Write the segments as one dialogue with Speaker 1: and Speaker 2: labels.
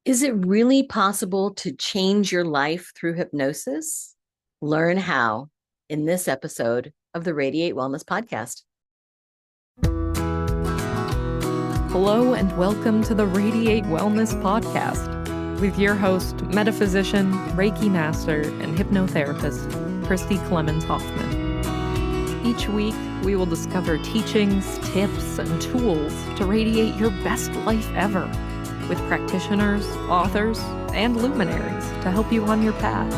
Speaker 1: Is it really possible to change your life through hypnosis? Learn how in this episode of the Radiate Wellness Podcast.
Speaker 2: Hello and welcome to the Radiate Wellness Podcast with your host, metaphysician, Reiki master, and hypnotherapist, Christy Clemens Hoffman. Each week, we will discover teachings, tips, and tools to radiate your best life ever with practitioners, authors, and luminaries to help you on your path.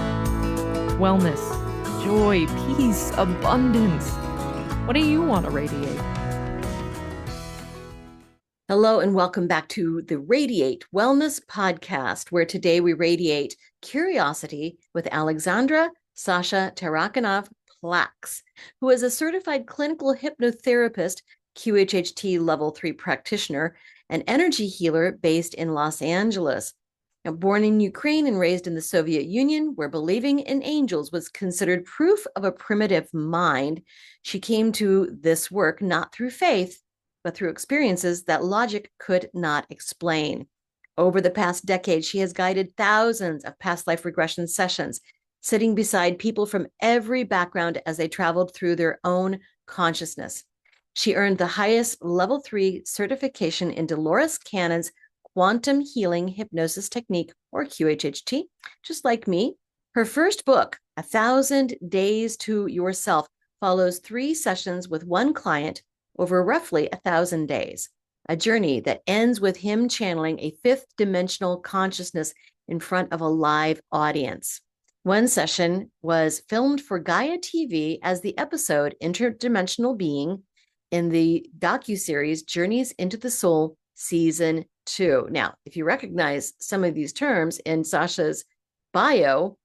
Speaker 2: Wellness, joy, peace, abundance. What do you want to radiate?
Speaker 1: Hello and welcome back to the Radiate Wellness Podcast, where today we radiate curiosity with Alexandra Sasha Tarakanov Plax, who is a certified clinical hypnotherapist, QHHT Level 3 practitioner, an energy healer based in Los Angeles. Now, born in Ukraine and raised in the Soviet Union, where believing in angels was considered proof of a primitive mind, she came to this work not through faith, but through experiences that logic could not explain. Over the past decade, she has guided thousands of past life regression sessions, sitting beside people from every background as they traveled through their own consciousness. She earned the highest level 3 certification in Dolores Cannon's quantum healing hypnosis technique, or QHHT, just like me. Her first book, 1,000 Days to Yourself, follows 3 sessions with one client over roughly 1,000 days, a journey that ends with him channeling a 5th dimensional consciousness in front of a live audience. One session was filmed for Gaia TV as the episode Interdimensional Being in the docuseries Journeys into the Soul Season 2. Now, if you recognize some of these terms in Sasha's bio,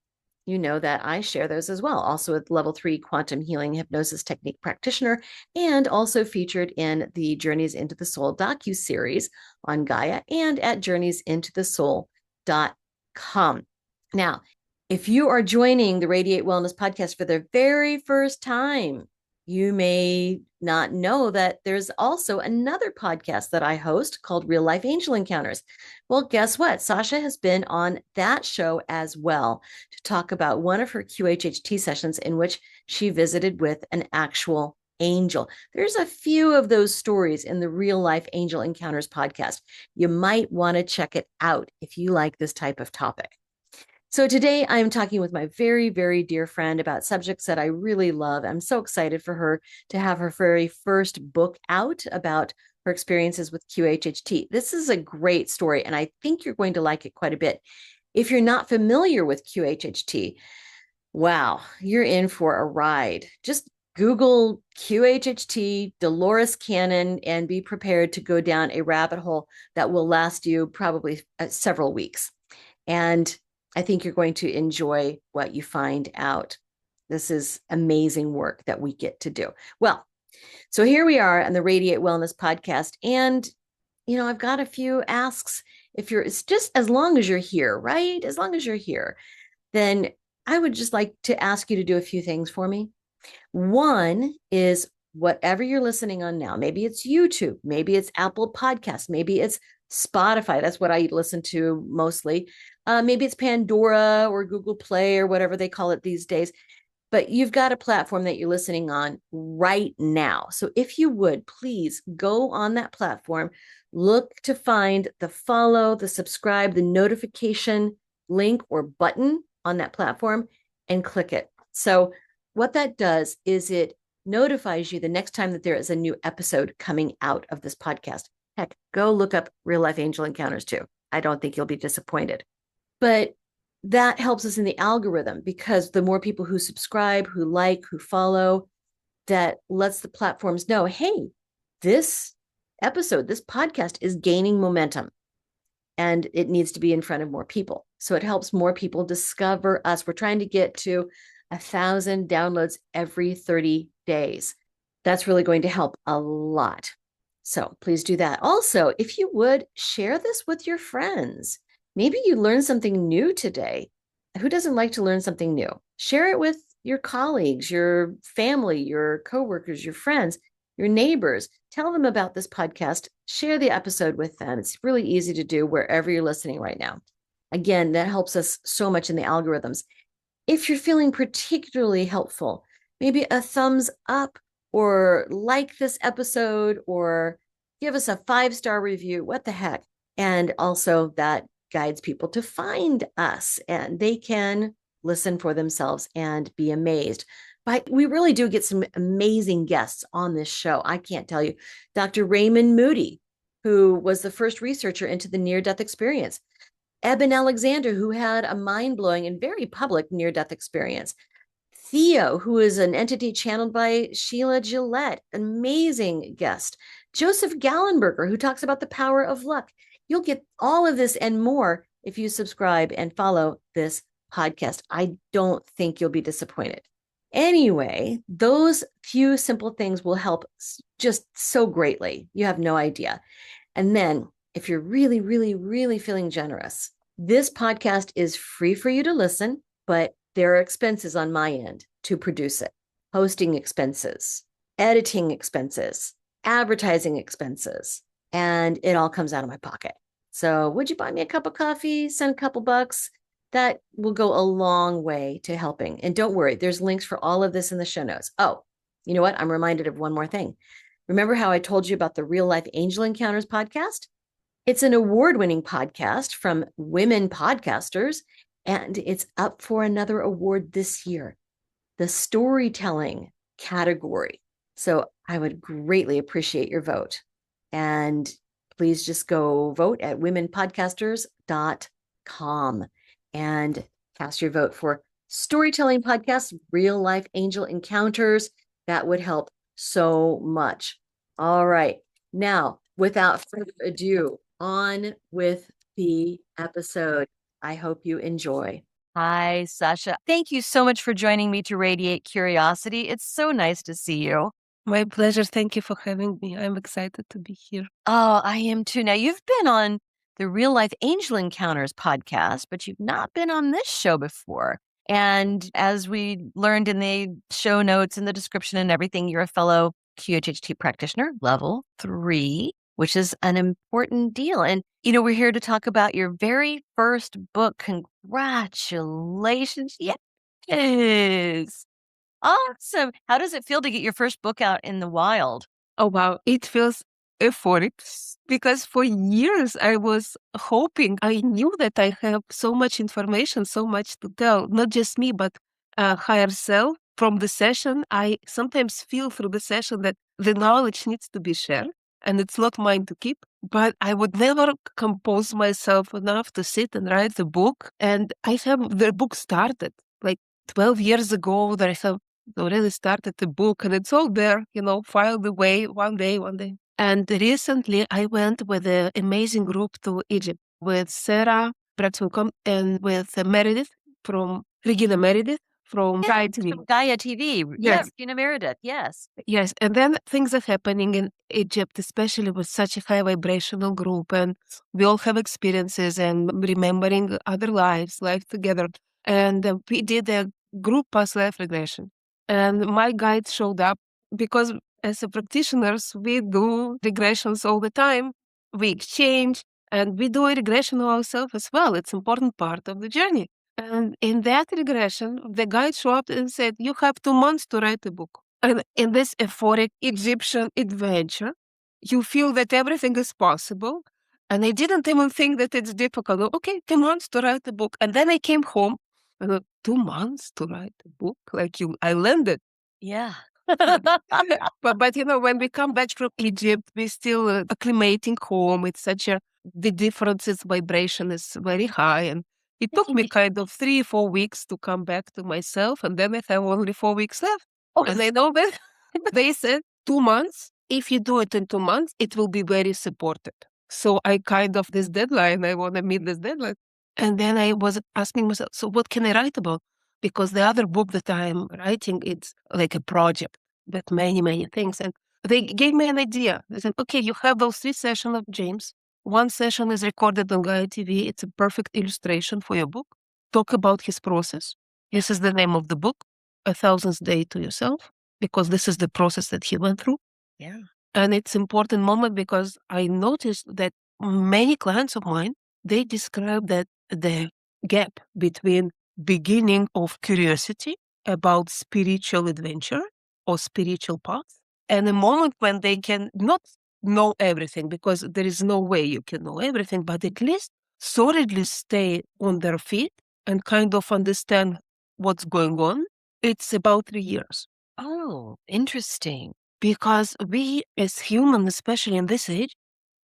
Speaker 1: you know that I share those as well. Also a level 3 quantum healing hypnosis technique practitioner, and also featured in the Journeys into the Soul docuseries on Gaia and at journeysintothesoul.com. Now, if you are joining the Radiate Wellness Podcast for the very first time, you may not know that there's also another podcast that I host called Real Life Angel Encounters. Well, guess what? Sasha has been on that show as well to talk about one of her QHHT sessions in which she visited with an actual angel. There's a few of those stories in the Real Life Angel Encounters podcast. You might want to check it out if you like this type of topic. So today I'm talking with my very, very dear friend about subjects that I really love. I'm so excited for her to have her very first book out about her experiences with QHHT. This is a great story, and I think you're going to like it quite a bit. If you're not familiar with QHHT, wow, you're in for a ride. Just Google QHHT, Dolores Cannon, and be prepared to go down a rabbit hole that will last you probably several weeks. And I think you're going to enjoy what you find out. This is amazing work that we get to do. Well, so here we are on the Radiate Wellness Podcast. And, I've got a few asks. It's just as long as you're here, right? As long as you're here, then I would just like to ask you to do a few things for me. One is whatever you're listening on now. Maybe it's YouTube, maybe it's Apple Podcasts, maybe it's Spotify. That's what I listen to mostly. Maybe it's Pandora or Google Play or whatever they call it these days. But you've got a platform that you're listening on right now. So if you would, please go on that platform, look to find the follow, the subscribe, the notification link or button on that platform and click it. So what that does is it notifies you the next time that there is a new episode coming out of this podcast. Heck, go look up Real Life Angel Encounters too. I don't think you'll be disappointed. But that helps us in the algorithm because the more people who subscribe, who like, who follow, that lets the platforms know, hey, this episode, this podcast is gaining momentum and it needs to be in front of more people. So it helps more people discover us. We're trying to get to 1,000 downloads every 30 days. That's really going to help a lot. So please do that. Also, if you would, share this with your friends. Maybe you learned something new today. Who doesn't like to learn something new? Share it with your colleagues, your family, your coworkers, your friends, your neighbors. Tell them about this podcast. Share the episode with them. It's really easy to do wherever you're listening right now. Again, that helps us so much in the algorithms. If you're feeling particularly helpful, maybe a thumbs up or like this episode or give us a 5-star review. What the heck? And also that guides people to find us and they can listen for themselves and be amazed. But we really do get some amazing guests on this show. I can't tell you. Dr. Raymond Moody, who was the first researcher into the near-death experience. Eben Alexander, who had a mind-blowing and very public near-death experience. Theo, who is an entity channeled by Sheila Gillette, amazing guest. Joseph Gallenberger, who talks about the power of luck. You'll get all of this and more if you subscribe and follow this podcast. I don't think you'll be disappointed. Anyway, those few simple things will help just so greatly. You have no idea. And then if you're really, really, really feeling generous, this podcast is free for you to listen, but there are expenses on my end to produce it. Hosting expenses, editing expenses, advertising expenses, and it all comes out of my pocket. So would you buy me a cup of coffee, send a couple bucks? That will go a long way to helping. And don't worry, there's links for all of this in the show notes. Oh, you know what? I'm reminded of one more thing. Remember how I told you about the Real Life Angel Encounters podcast? It's an award-winning podcast from women podcasters, and it's up for another award this year, the storytelling category. So I would greatly appreciate your vote. And please just go vote at womenpodcasters.com and cast your vote for storytelling podcast, Real Life Angel Encounters. That would help so much. All right. Now, without further ado, on with the episode. I hope you enjoy. Hi, Sasha. Thank you so much for joining me to Radiate Curiosity. It's so nice to see you.
Speaker 3: My pleasure. Thank you for having me. I'm excited to be here.
Speaker 1: Oh, I am too. Now, you've been on the Real Life Angel Encounters podcast, but you've not been on this show before. And as we learned in the show notes and the description and everything, you're a fellow QHHT practitioner, level 3, which is an important deal. And, you know, we're here to talk about your very first book. Congratulations. Yes. Awesome. How does it feel to get your first book out in the wild?
Speaker 3: Oh, wow. It feels euphoric because for years I was hoping, I knew that I have so much information, so much to tell, not just me, but higher self. From the session, I sometimes feel through the session that the knowledge needs to be shared and it's not mine to keep, but I would never compose myself enough to sit and write the book. And I have the book started like 12 years ago that I have already started the book and it's all there, filed away one day. And recently I went with an amazing group to Egypt with Sarah Braxton and with Meredith Regina Meredith from Gaia TV.
Speaker 1: Gaia TV. Yes, Regina Meredith. Yes.
Speaker 3: Yes. And then things are happening in Egypt, especially with such a high vibrational group. And we all have experiences and remembering other life together. And we did a group past life regression. And my guide showed up because as a practitioners, we do regressions all the time. We exchange and we do a regression ourselves as well. It's an important part of the journey. And in that regression, the guide showed up and said, you have 2 months to write a book. And in this euphoric Egyptian adventure, you feel that everything is possible. And I didn't even think that it's difficult. Okay, 2 months to write a book. And then I came home and 2 months to write a book? I landed.
Speaker 1: Yeah.
Speaker 3: but when we come back from Egypt, we're still acclimating home. It's the differences, vibration is very high. And it took me kind of 3-4 weeks to come back to myself. And then I have only 4 weeks left. Oh. And I know that they said 2 months. If you do it in 2 months, it will be very supported. So I this deadline, I want to meet this deadline. And then I was asking myself, so what can I write about? Because the other book that I'm writing, it's like a project with many, many things. And they gave me an idea. They said, okay, you have those 3 sessions of James. 1 session is recorded on Gaia TV. It's a perfect illustration for your book. Talk about his process. This is the name of the book, 1,000th Day to Yourself, because this is the process that he went through.
Speaker 1: Yeah.
Speaker 3: And it's important moment because I noticed that many clients of mine, they describe that the gap between beginning of curiosity about spiritual adventure or spiritual path and a moment when they can not know everything, because there is no way you can know everything, but at least solidly stay on their feet and kind of understand what's going on. It's about 3 years.
Speaker 1: Oh, interesting.
Speaker 3: Because we as humans, especially in this age,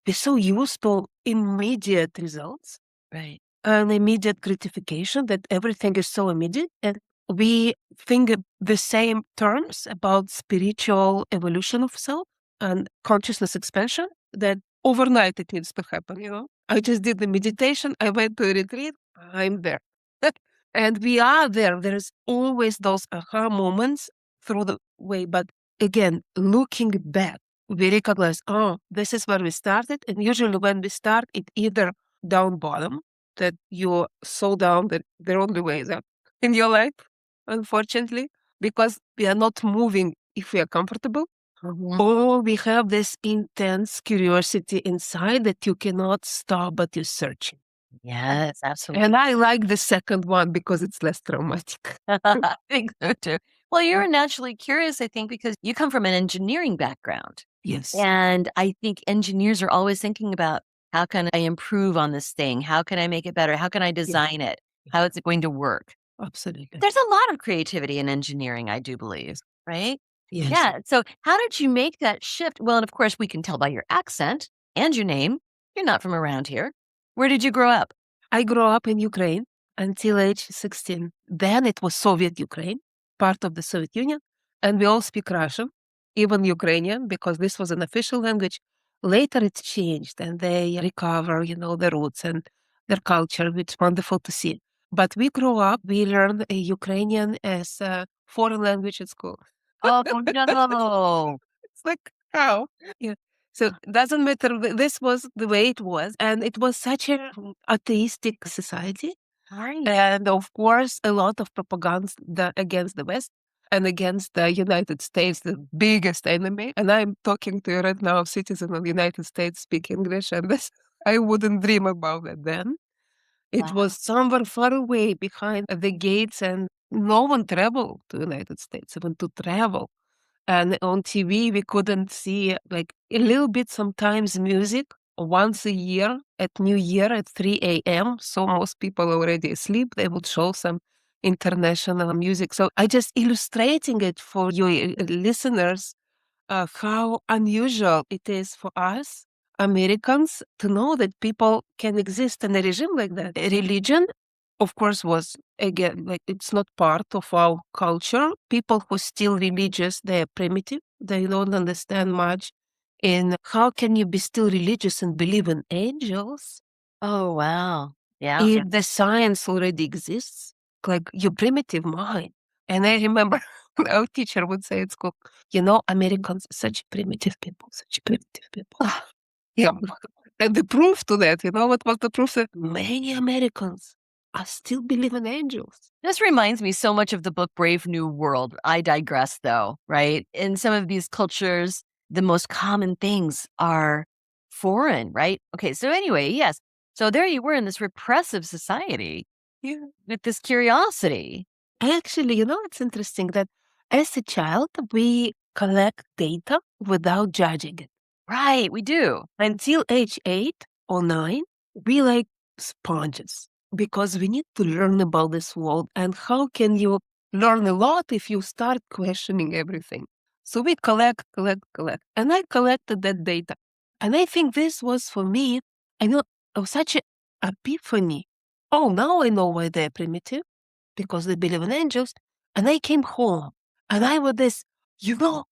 Speaker 3: we're so used to immediate results
Speaker 1: Right.
Speaker 3: and immediate gratification that everything is so immediate. And we think the same terms about spiritual evolution of self and consciousness expansion that overnight it needs to happen. I just did the meditation. I went to a retreat. I'm there. And we are there. There's always those aha moments through the way. But again, looking back, we recognize, oh, this is where we started. And usually when we start, it either down bottom, that you're so down that the only way is up in your life, unfortunately, because we are not moving if we are comfortable.
Speaker 1: Mhm.
Speaker 3: Or we have this intense curiosity inside that you cannot stop, but you're searching.
Speaker 1: Yes, absolutely.
Speaker 3: And I like the second one because it's less traumatic.
Speaker 1: I think so too. Well, you're naturally curious, I think, because you come from an engineering background.
Speaker 3: Yes.
Speaker 1: And I think engineers are always thinking about how can I improve on this thing? How can I make it better? How can I
Speaker 3: Yeah,
Speaker 1: design it? How is it going to work?
Speaker 3: absolutely.
Speaker 1: There's a lot of creativity in engineering, I do believe, right?
Speaker 3: Yes.
Speaker 1: Yeah. So, how did you make that shift? Well, and of course, we can tell by your accent and your name. You're not from around here. Where did you grow up?
Speaker 3: I grew up in Ukraine until age 16. Then it was Soviet Ukraine, part of the Soviet Union, and we all speak Russian, even Ukrainian, because this was an official language. Later it changed and they recover, their roots and their culture, which is wonderful to see. But we grew up, we learned Ukrainian as a foreign language at school.
Speaker 1: Oh, no.
Speaker 3: It's like, how? Yeah. So it doesn't matter. This was the way it was. And it was such an atheistic society.
Speaker 1: Right.
Speaker 3: And of course, a lot of propaganda against the West and against the United States, the biggest enemy. And I'm talking to you right now, a citizen of the United States, speak English. And this, I wouldn't dream about it then. It
Speaker 1: Wow.
Speaker 3: was somewhere far away behind the gates, and no one traveled to the United States, even to travel. And on TV, we couldn't see like a little bit sometimes music once a year at New Year at 3 a.m. So most people already asleep. They would show some international music. So I just illustrating it for your listeners how unusual it is for us Americans to know that people can exist in a regime like that. Religion, of course, was again like it's not part of our culture. People who still religious, they're primitive. They don't understand much. And how can you be still religious and believe in angels
Speaker 1: Oh, wow. Yeah.
Speaker 3: if the science already exists? Like your primitive mind. And I remember our teacher would say at school, Americans are such primitive people, such primitive people. Yeah. And the proof to that, what was the proof that many Americans are still believe in angels?
Speaker 1: This reminds me so much of the book Brave New World. I digress, though, right? In some of these cultures, the most common things are foreign, right? Okay, so anyway, yes. So there you were in this repressive society
Speaker 3: Yeah.
Speaker 1: with this curiosity.
Speaker 3: Actually, it's interesting that as a child, we collect data without judging it.
Speaker 1: Right, we do.
Speaker 3: Until age 8 or 9, we like sponges because we need to learn about this world. And how can you learn a lot if you start questioning everything? So we collect, collect, collect. And I collected that data. And I think this was for me, I know, such an epiphany. Oh, now I know why they're primitive, because they believe in angels. And I came home and I was this,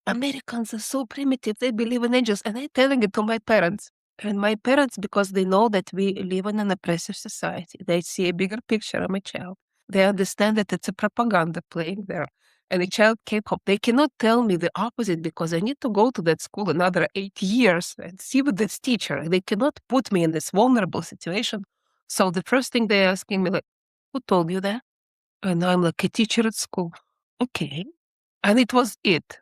Speaker 3: Americans are so primitive. They believe in angels. And I telling it to my parents. And my parents, because they know that we live in an oppressive society, they see a bigger picture of my child. They understand that it's a propaganda playing there. And the child came home. They cannot tell me the opposite because I need to go to that school another 8 years and see with this teacher. They cannot put me in this vulnerable situation. So the first thing they asking me, like, who told you that? And I'm like, a teacher at school. Okay. And it was it.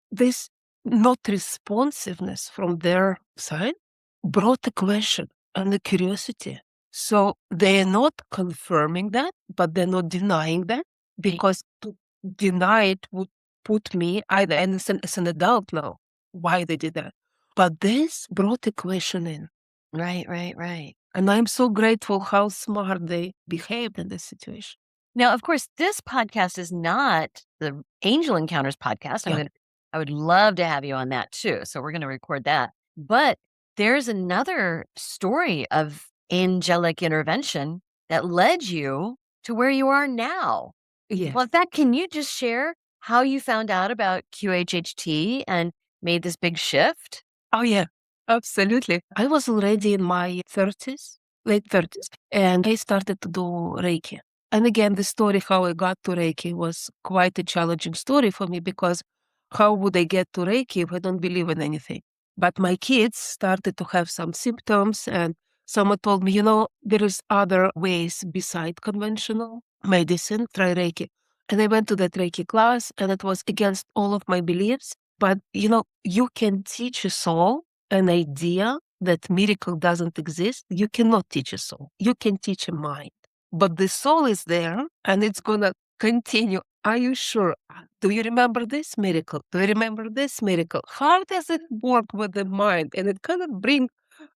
Speaker 3: This not responsiveness from their side brought a question and a curiosity. So they're not confirming that, but they're not denying that, because to deny it would put me either, and as an adult now, why they did that. But this brought a question in.
Speaker 1: Right.
Speaker 3: And I'm so grateful how smart they behaved in this situation.
Speaker 1: Now, of course, this podcast is not the Angel Encounters podcast.
Speaker 3: Yeah.
Speaker 1: I would love to have you on that too. So we're going to record that. But there's another story of angelic intervention that led you to where you are now.
Speaker 3: Yes.
Speaker 1: Well, in fact, can you just share how you found out about QHHT and made this big shift?
Speaker 3: Oh, yeah, absolutely. I was already in my 30s, late 30s, and I started to do Reiki. And again, the story how I got to Reiki was quite a challenging story for me, because how would I get to Reiki if I don't believe in anything? But my kids started to have some symptoms, and someone told me, there is other ways beside conventional medicine, try Reiki. And I went to that Reiki class, and it was against all of my beliefs. But, you can teach a soul an idea that miracle doesn't exist. You cannot teach a soul. You can teach a mind. But the soul is there, and it's going to continue. Are you sure? Do you remember this miracle? Do you remember this miracle? How does it work with the mind? And it cannot bring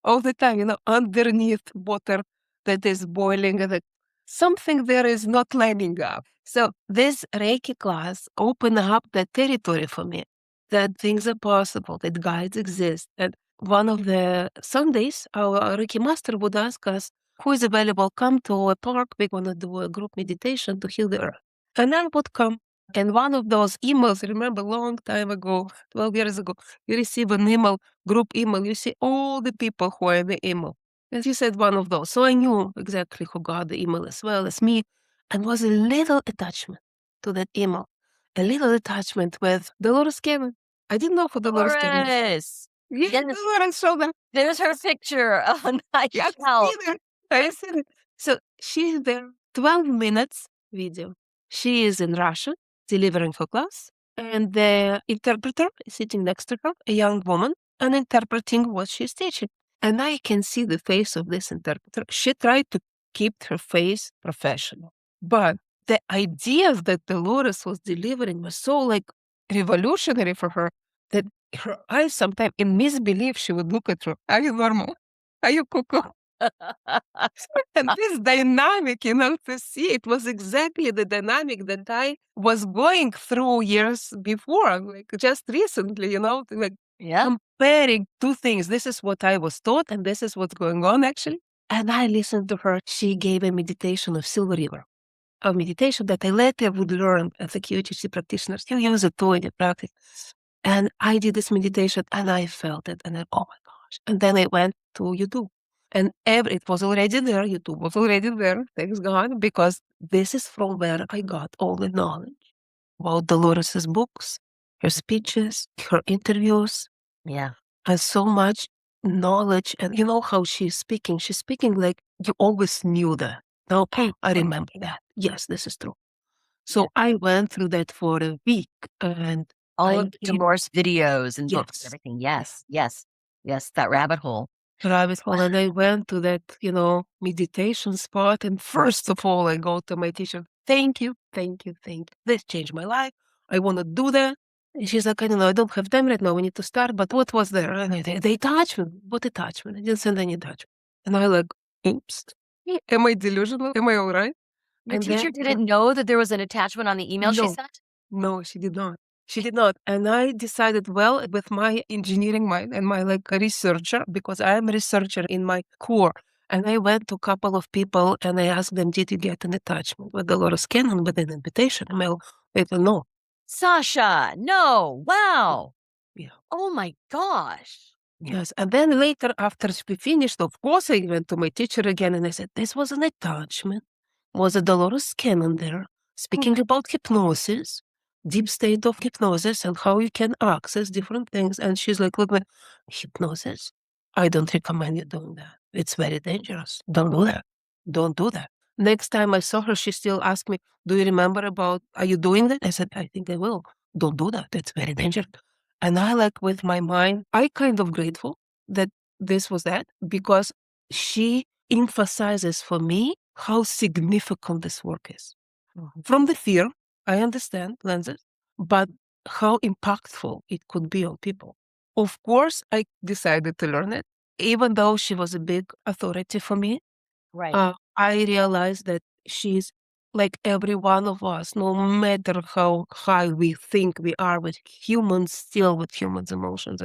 Speaker 3: all the time, underneath water that is boiling, and something there is not lining up. So this Reiki class opened up that territory for me, that things are possible, that guides exist. And one of the Sundays, our Reiki master would ask us, who is available, come to a park, we're going to do a group meditation to heal the earth. And I would come. And one of those emails, I remember a long time ago, 12 years ago, you receive an email, group email, you see all the people who are in the email. And she said one of those. So I knew exactly who got the email as well as me, and was a little attachment to that email. A little attachment with Dolores Cannon. I didn't know who Dolores Cannon is.
Speaker 1: Yes.
Speaker 3: Yeah, Dolores showed up.
Speaker 1: There's her picture on my
Speaker 3: Yeah,
Speaker 1: shelf.
Speaker 3: I see it. So she's there, 12 minutes video. She is in Russia, delivering her class, and the interpreter is sitting next to her, a young woman, and interpreting what she's teaching. And I can see the face of this interpreter. She tried to keep her face professional, but the ideas that Dolores was delivering was so revolutionary for her that her eyes sometimes in misbelief, she would look at her. Are you normal? Are you cuckoo? And this dynamic, to see, it was exactly the dynamic that I was going through years before, just recently, comparing two things. This is what I was taught, and this is what's going on actually. And I listened to her. She gave a meditation of Silver River, a meditation that I later would learn as a QHHT practitioner, still use it too in the practice. And I did this meditation, and I felt it, and oh my gosh. And then I went to YouTube. And it was already there. YouTube was already there, thanks God, because this is from where I got all the knowledge about Dolores' books, her speeches, her interviews.
Speaker 1: Yeah.
Speaker 3: And so much knowledge. And you know how she's speaking? She's speaking like you always knew that. Now, I remember that. Yes, this is true. So I went through that for a week. And
Speaker 1: all of Dolores videos and books, everything. Yes. That rabbit hole.
Speaker 3: And I went to that, meditation spot. And first of all, I go to my teacher. Thank you. This changed my life. I want to do that. And she's like, I don't know, I don't have time right now. We need to start. But what was there? And they touched me. What attachment? I didn't send any attachment. And I oops. Am I delusional? Am I all right?
Speaker 1: Your teacher didn't know that there was an attachment on the email she sent?
Speaker 3: No, she did not. She did not. And I decided, well, with my engineering mind and my researcher, because I am a researcher in my core. And I went to a couple of people and I asked them, did you get an attachment with Dolores Cannon with an invitation email? They said, no.
Speaker 1: Sasha, no. Wow.
Speaker 3: Yeah.
Speaker 1: Oh my gosh.
Speaker 3: Yes. And then later, after we finished, of course, I went to my teacher again and I said, this was an attachment. Was a Dolores Cannon there speaking about hypnosis, deep state of hypnosis, and how you can access different things. And she's like, look, hypnosis? I don't recommend you doing that. It's very dangerous. Don't do that. Don't do that. Next time I saw her, she still asked me, do you remember are you doing that? I said, I think I will. Don't do that. It's very dangerous. And I like with my mind, I kind of grateful that this was that because she emphasizes for me how significant this work is. From the fear, I understand lenses, but how impactful it could be on people. Of course, I decided to learn it, even though she was a big authority for me.
Speaker 1: Right.
Speaker 3: I realized that she's like every one of us, no matter how high we think we are with humans, still with humans' emotions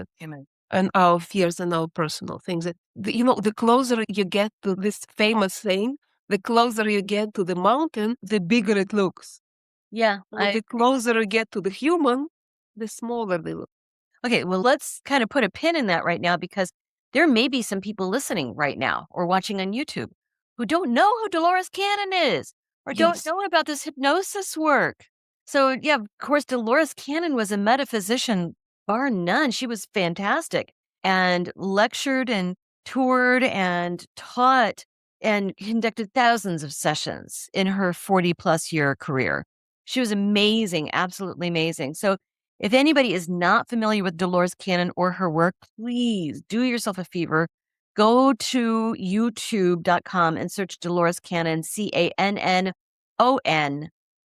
Speaker 3: and our fears and our personal things. That the closer you get to this famous thing, the closer you get to the mountain, the bigger it looks.
Speaker 1: Yeah.
Speaker 3: The closer you get to the human, the smaller they look.
Speaker 1: Okay, well, let's kind of put a pin in that right now because there may be some people listening right now or watching on YouTube who don't know who Dolores Cannon is or don't
Speaker 3: Yes.
Speaker 1: know about this hypnosis work. So, yeah, of course, Dolores Cannon was a metaphysician, bar none. She was fantastic and lectured and toured and taught and conducted thousands of sessions in her 40+ year career. She was amazing, absolutely amazing. So, if anybody is not familiar with Dolores Cannon or her work, please do yourself a favor. Go to youtube.com and search Dolores Cannon, Cannon.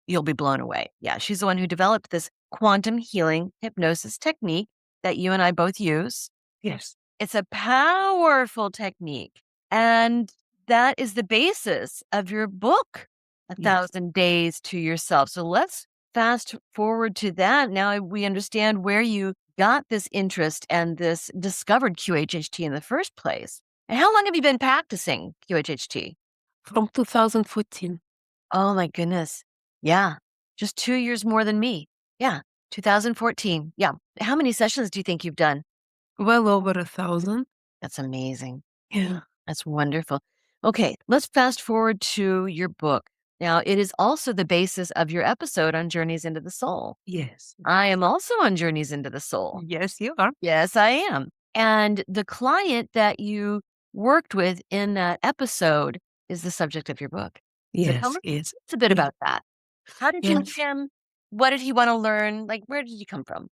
Speaker 1: You'll be blown away. Yeah, she's the one who developed this quantum healing hypnosis technique that you and I both use.
Speaker 3: Yes.
Speaker 1: It's a powerful technique. And that is the basis of your book, A
Speaker 3: Yes.
Speaker 1: Thousand Days to Yourself. So let's fast forward to that. Now we understand where you got this interest and this discovered QHHT in the first place. And how long have you been practicing QHHT?
Speaker 3: From 2014.
Speaker 1: Oh my goodness. Yeah. Just 2 years more than me. Yeah. 2014. Yeah. How many sessions do you think you've done?
Speaker 3: Well over 1,000.
Speaker 1: That's amazing.
Speaker 3: Yeah.
Speaker 1: That's wonderful. Okay, let's fast forward to your book. Now, it is also the basis of your episode on Journeys into the Soul.
Speaker 3: Yes.
Speaker 1: I am also on Journeys into the Soul.
Speaker 3: Yes, you are.
Speaker 1: Yes, I am. And the client that you worked with in that episode is the subject of your book. So tell
Speaker 3: Yes,
Speaker 1: me
Speaker 3: yes.
Speaker 1: a bit
Speaker 3: Yeah.
Speaker 1: about that. How did you meet
Speaker 3: Yes.
Speaker 1: him? What did he want to learn? Like, where did you come from?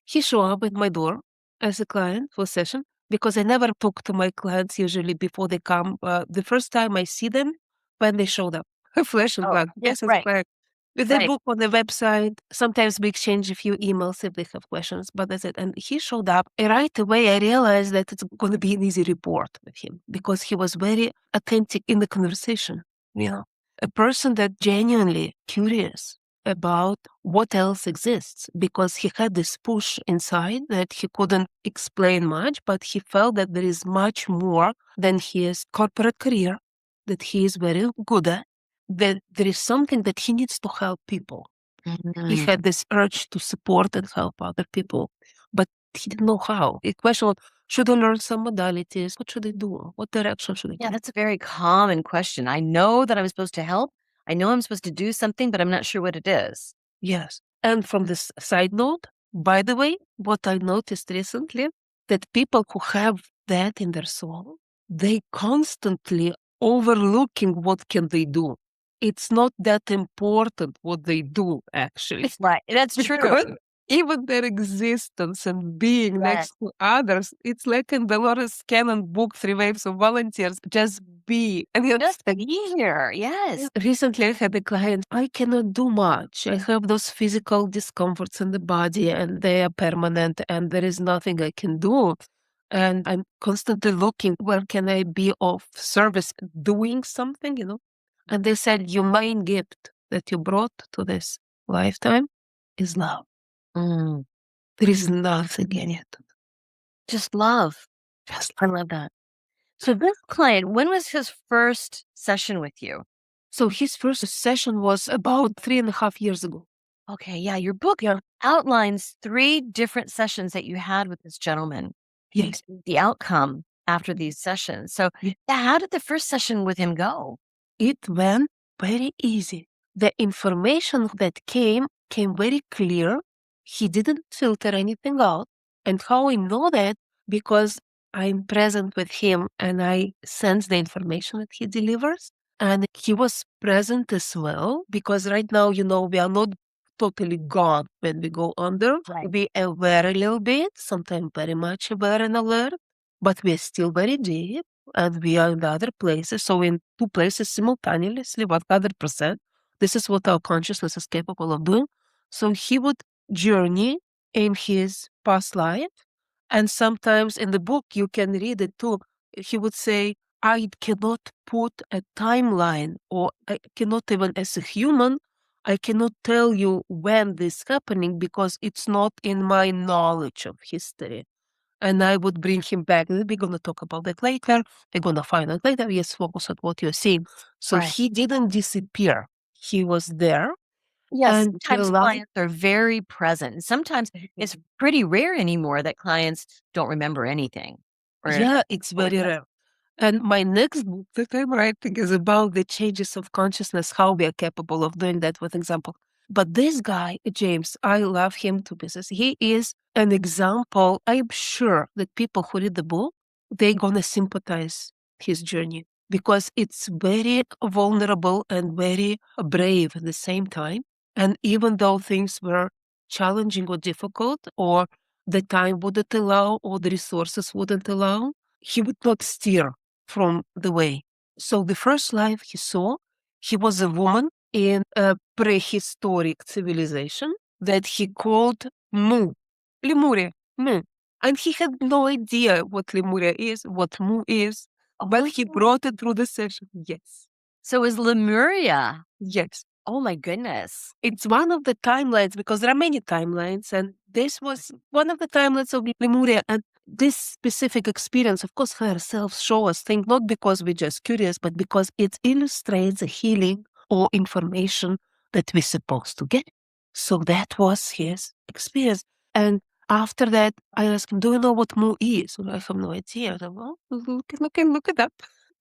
Speaker 3: He showed up at my door as a client for a session because I never talk to my clients usually before they come. The first time I see them when they showed up, flesh and
Speaker 1: Oh,
Speaker 3: blood.
Speaker 1: yeah,
Speaker 3: This is
Speaker 1: right.
Speaker 3: correct. With the
Speaker 1: Right.
Speaker 3: book on the website, sometimes we exchange a few emails if they have questions, but that's it. And he showed up. And right away, I realized that it's going to be an easy report with him because he was very authentic in the conversation. A person that genuinely curious about what else exists because he had this push inside that he couldn't explain much, but he felt that there is much more than his corporate career that he is very good at, that there is something that he needs to help people. He had this urge to support and help other people, but he didn't know how. The question was, should I learn some modalities? What should I do? What direction should I
Speaker 1: Yeah,
Speaker 3: take?
Speaker 1: that's a very common question. I know that I'm supposed to help. I know I'm supposed to do something, but I'm not sure what it is.
Speaker 3: Yes. And from this side note, by the way, what I noticed recently, that people who have that in their soul, they constantly overlooking what can they do. It's not that important what they do, actually.
Speaker 1: Right. That's true.
Speaker 3: Because even their existence and being
Speaker 1: Yes.
Speaker 3: next to others, it's like in Dolores Cannon book, Three Waves of Volunteers, just be. And
Speaker 1: Just be here. Yes.
Speaker 3: recently I had a client, I cannot do much. I have those physical discomforts in the body and they are permanent and there is nothing I can do. And I'm constantly looking, where can I be of service, doing something. And they said, your main gift that you brought to this lifetime is love.
Speaker 1: Mm,
Speaker 3: There is nothing in it.
Speaker 1: just love.
Speaker 3: Just
Speaker 1: I love that. So this client, when was his first session with you?
Speaker 3: So his first session was about 3.5 years ago.
Speaker 1: Okay. Yeah. Your book outlines 3 different sessions that you had with this gentleman.
Speaker 3: Yes.
Speaker 1: The outcome after these sessions. So
Speaker 3: Yeah.
Speaker 1: how did the first session with him go?
Speaker 3: It went very easy. The information that came very clear. He didn't filter anything out. And how I know that? Because I'm present with him and I sense the information that he delivers. And he was present as well, because right now, we are not totally gone when we go under.
Speaker 1: Right.
Speaker 3: We are very little bit, sometimes very much aware and alert, but we are still very deep and we are in the other places. So in two places simultaneously, 100%. This is what our consciousness is capable of doing. So he would journey in his past life. And sometimes in the book, you can read it too. He would say, I cannot put a timeline, or I cannot even as a human, I cannot tell you when this is happening because it's not in my knowledge of history. And I would bring him back. We're going to talk about that later. We're going to find out later. Yes, focus on what you're seeing. So
Speaker 1: Right.
Speaker 3: he didn't disappear. He was there.
Speaker 1: Yes,
Speaker 3: And he
Speaker 1: sometimes
Speaker 3: allowed.
Speaker 1: clients are very present. And sometimes it's pretty rare anymore that clients don't remember anything.
Speaker 3: Yeah, it's very rare. And my next book that I'm writing is about the changes of consciousness, how we are capable of doing that, with example. But this guy, James, I love him to pieces. He is an example. I'm sure that people who read the book, they're going to sympathize his journey because it's very vulnerable and very brave at the same time. And even though things were challenging or difficult, or the time wouldn't allow, or the resources wouldn't allow, he would not steer from the way. So the first life he saw, he was a woman in a prehistoric civilization that he called Mu, Lemuria, Mu. And he had no idea what Lemuria is, what Mu is, but he brought it through the session. Yes.
Speaker 1: So it was Lemuria.
Speaker 3: Yes.
Speaker 1: Oh my goodness.
Speaker 3: It's one of the timelines because there are many timelines, and this was one of the timelines of Lemuria. And this specific experience, of course, her selves show us things not because we're just curious, but because it illustrates a healing or information that we're supposed to get. So that was his experience. And after that, I asked him, do you know what Mu is? Well, I have no idea. I said, well, look it up.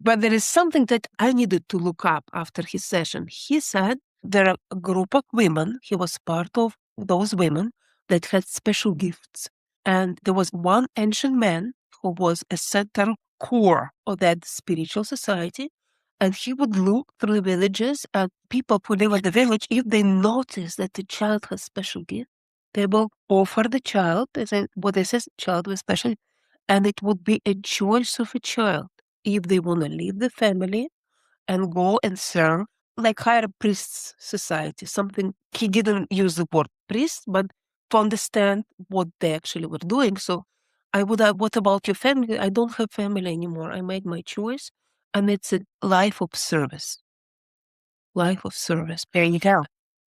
Speaker 3: But there is something that I needed to look up after his session. He said there are a group of women, he was part of those women that had special gifts. And there was one ancient man who was a center core of that spiritual society. And he would look through the villages, and people who live in the village, if they notice that the child has special gift, they will offer the child, what they say, child with special, and it would be a choice of a child if they want to leave the family and go and serve like higher priests society, something he didn't use the word priest, but to understand what they actually were doing. So I would have, what about your family? I don't have family anymore. I made my choice, and it's a life of service. Life of service.
Speaker 1: There you go.